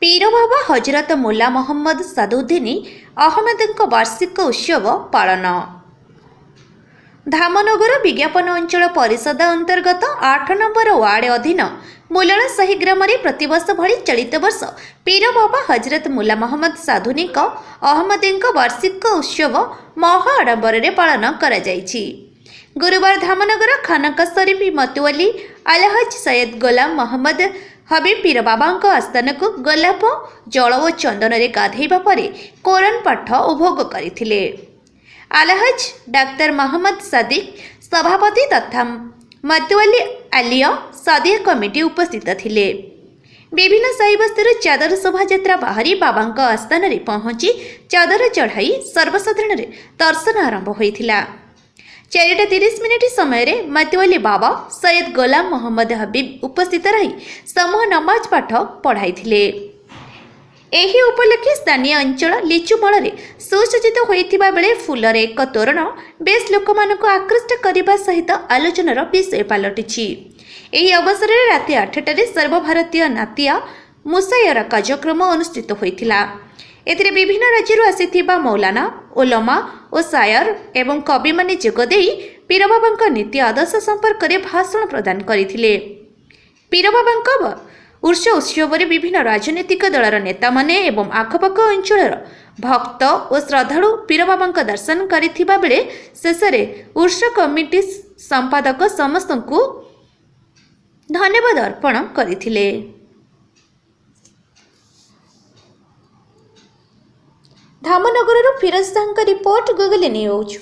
पीर बाबा हजरत मुल्ला मोहम्मद सदुद्दीन अहमद वार्षिक उत्सव पालन। धामनगर विज्ञापन अंचल परिषद अंतर्गत 8 नंबर वार्ड अधीन मुलणसाही ग्राम प्रतिवर्ष भली चलित वर्ष पीर बाबा हजरत मुल्ला मोहम्मद साधुनी अहमद वार्षिक उत्सव महा आडंबर पालन कर गुरुवार धामनगर खानका शरीफ मतुअली अलहज सैयद गुलाम मोहम्मद हबीब पीर बाबा आस्थान को गोलाप जल और चंदन रे गाधेबा परे कोरान पाठ और भोग करथिले। अलहज डाक्टर मोहम्मद सदीक सभापति तथा मतुअली आलिया सादिया कमिटी उपस्थित थिले। विभिन्न साही बस्ती चादर शोभायात्रा बाहरी बाबा आस्थान रे पहुंची चादर चढ़ाई सर्वसाधारण दर्शन आरंभ होइथिला। 4:30 समय रे मतुअली बाबा सैयद गुलाम मोहम्मद हबीब उपस्थित रही समूह नमाज पाठ पढ़ाई थिले। एही उपलक्षे स्थानीय अंचल लिचुमल रे सुसज्जित होइथिबा बेले फूलर एक तोरण बेस लोकमानक आकृष्ट करने सहित आलोचनार विषय पलटिछि। एही अवसर रे राति 8टारे सर्वभारतीय नातिया मुसायर कार्यक्रम अनुष्ठित होइथिला। एथिरे विभिन्न राज्य आसिथिबा मौलाना उलमा और शायर एवं कवि माने जोगदेई पीर बाबा नीति आदर्श संपर्क में भाषण प्रदान करथिले। पीर बाबा उर्स उत्सव में विभिन्न राजनीतिक दलर नेता माने एवं आखपाख अंचल भक्त और श्रद्धालु पीर बाबा दर्शन करथिबा बेले शेष उर्स कमिटी संपादक समस्त को धन्यवाद अर्पण करथिले। Dhamnagar Firoz Shah report Google news.